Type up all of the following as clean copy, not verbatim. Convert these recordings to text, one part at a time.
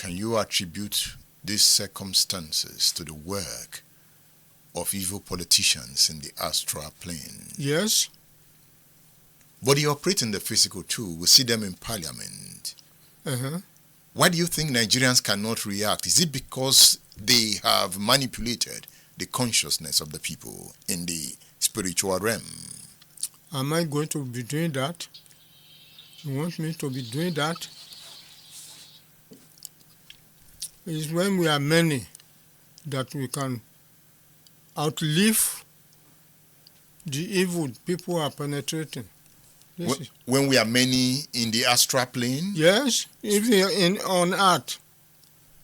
can you attribute these circumstances to the work of evil politicians in the astral plane? Yes. But they operate in the physical too. We see them in parliament. Uh-huh. Why do you think Nigerians cannot react? Is it because they have manipulated the consciousness of the people in the spiritual realm? Am I going to be doing that? You want me to be doing that? It's when we are many that we can outlive the evil people are penetrating. When we are many in the astral plane? Yes, if we are on earth,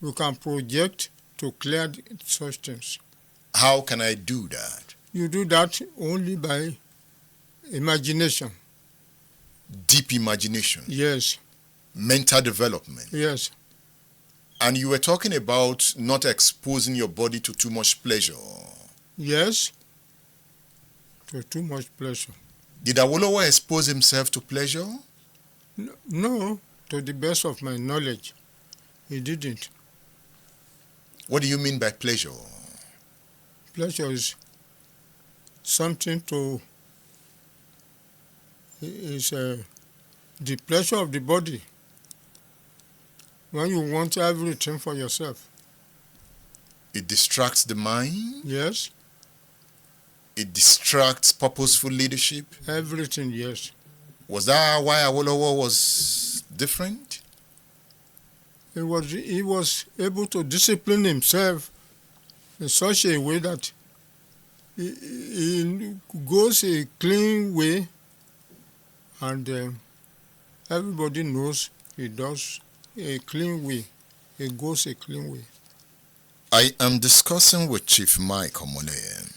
we can project to clear such things. How can I do that? You do that only by imagination. Deep imagination? Yes. Mental development? Yes. And you were talking about not exposing your body to too much pleasure. Yes, to too much pleasure. Did Awolowo expose himself to pleasure? No, to the best of my knowledge, he didn't. What do you mean by pleasure? Pleasure is something to, the pleasure of the body. When you want everything for yourself. It distracts the mind? Yes. It distracts purposeful leadership? Everything, yes. Was that why Awolowo was different? He was able to discipline himself in such a way that he goes a clean way, and everybody knows he does a clean way. He goes a clean way. I am discussing with Chief Mike Omoleye,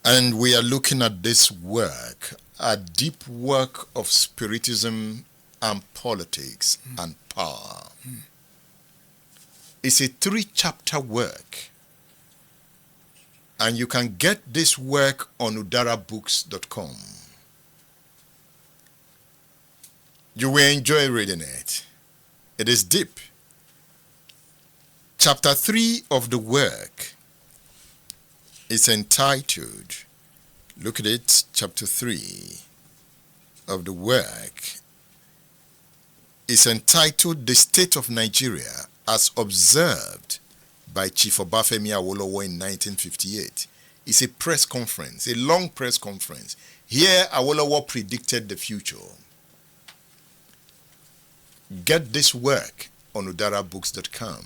and we are looking at this work, a deep work of spiritism and politics and power. It's a 3-chapter work, and you can get this work on udarabooks.com. You will enjoy reading it. It is deep. Chapter 3 of the work is entitled, look at it, chapter 3 of the work is entitled The State of Nigeria as Observed by Chief Obafemi Awolowo in 1958. It's a press conference, a long press conference. Here, Awolowo predicted the future. Get this work on udarabooks.com,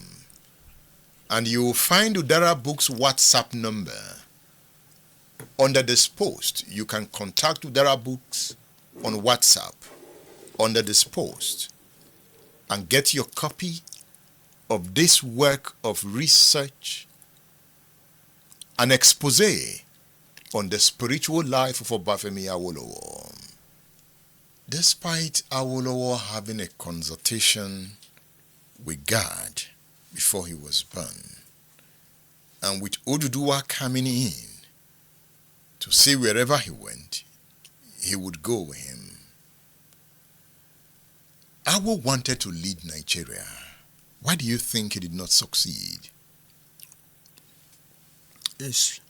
and you will find Udara Books WhatsApp number under this post. You can contact Udara Books on WhatsApp under this post and get your copy of this work of research, an expose on the spiritual life of Obafemi Awolowo. Despite Awolowo having a consultation with God before he was born, and with Oduduwa coming in to see wherever he went, he would go with him, Awo wanted to lead Nigeria. Why do you think he did not succeed? Yes,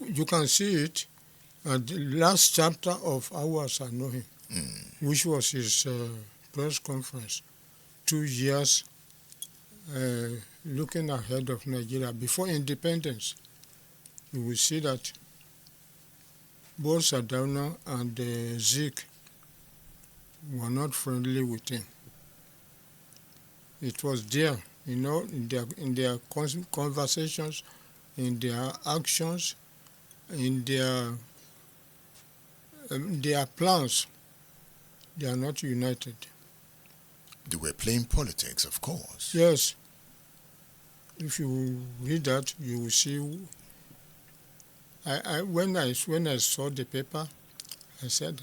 you can see it at the last chapter of Hours I Know Him, which was his press conference, 2 years looking ahead of Nigeria before independence. You will see that both Sardauna and Zik were not friendly with him. It was there, in their conversations, in their actions, in their plans. They are not united. They were playing politics, of course. Yes. If you read that, you will see. When I saw the paper, I said,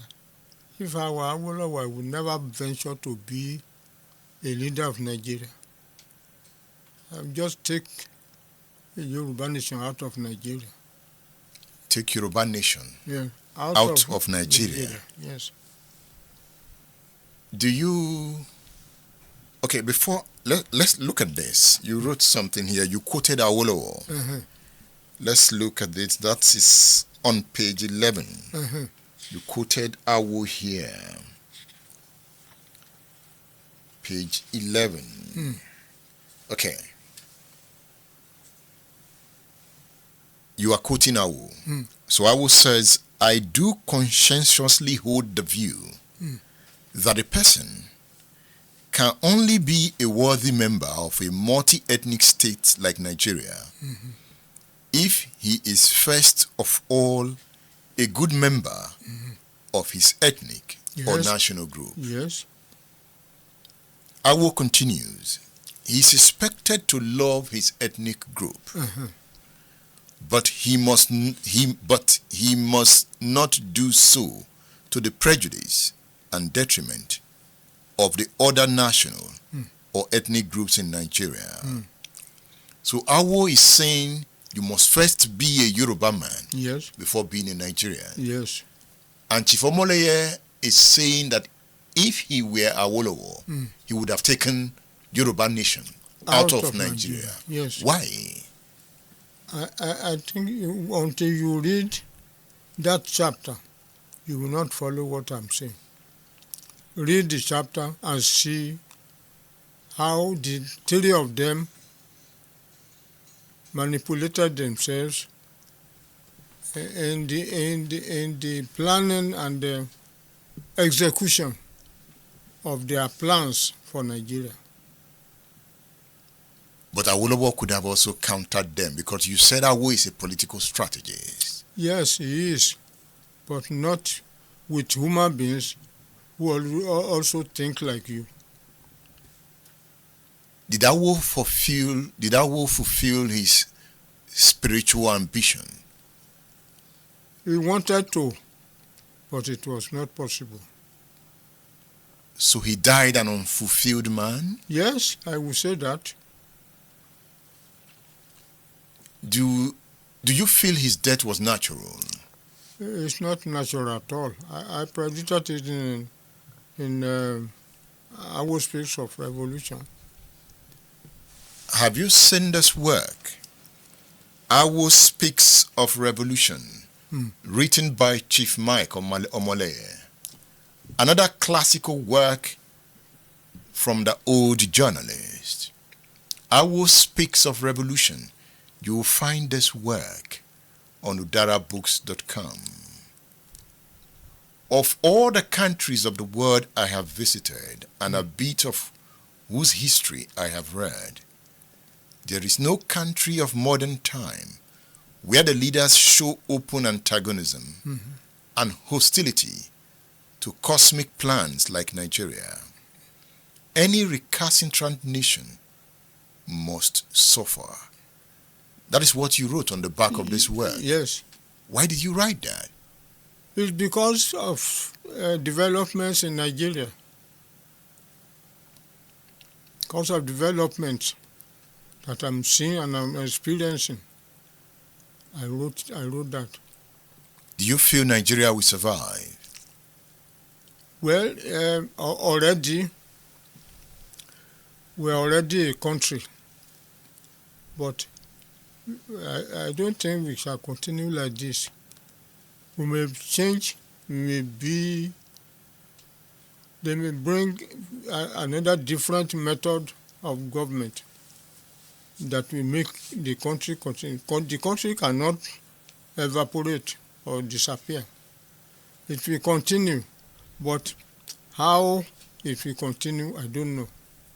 if I were Awolowo, I would never venture to be a leader of Nigeria. I would just take the Yoruba nation out of Nigeria. Take Yoruba nation out of Nigeria. Yes. Do you... Okay, before let's look at this. You wrote something here. You quoted Awolowo. Let's look at it. That is on page 11. You quoted Awo here. Page 11. Okay. You are quoting Awo. So Awo says, I do conscientiously hold the view that a person can only be a worthy member of a multi-ethnic state like Nigeria if he is first of all a good member of his ethnic or national group. Yes. Awo continues, he is expected to love his ethnic group, but he must not do so to the prejudice and detriment of the other national or ethnic groups in Nigeria. So Awo is saying you must first be a Yoruba man before being a Nigerian. Yes. And Chief Omoleye is saying that if he were Awolowo, he would have taken Yoruba nation out of Nigeria. Yes. Why? I think until you read that chapter, you will not follow what I'm saying. Read the chapter and see how the three of them manipulated themselves in the planning and the execution of their plans for Nigeria. But Awolowo could have also countered them, because you said Awo is a political strategist. Yes, he is, but not with human beings who also think like you. Did Awo fulfill his spiritual ambition? He wanted to, but it was not possible. So he died an unfulfilled man? Yes, I would say that. Do you feel his death was natural? It's not natural at all. I predicted it in our speaks of revolution. Have you seen this work? Awo Speaks of Revolution, written by Chief Mike Omoleye. Another classical work from the old journalist. Awo Speaks of Revolution. You will find this work on udarabooks.com. Of all the countries of the world I have visited, and a bit of whose history I have read, there is no country of modern time where the leaders show open antagonism and hostility to cosmic plans like Nigeria. Any recalcitrant nation must suffer. That is what you wrote on the back of this work. Yes. Why did you write that? It's because of developments in Nigeria. Because of developments that I'm seeing and I'm experiencing. I wrote that. Do you feel Nigeria will survive? Well, already, we're already a country. But I don't think we shall continue like this. We may change, they may bring another different method of government that will make the country continue. The country cannot evaporate or disappear. It will continue, but how it will continue, I don't know.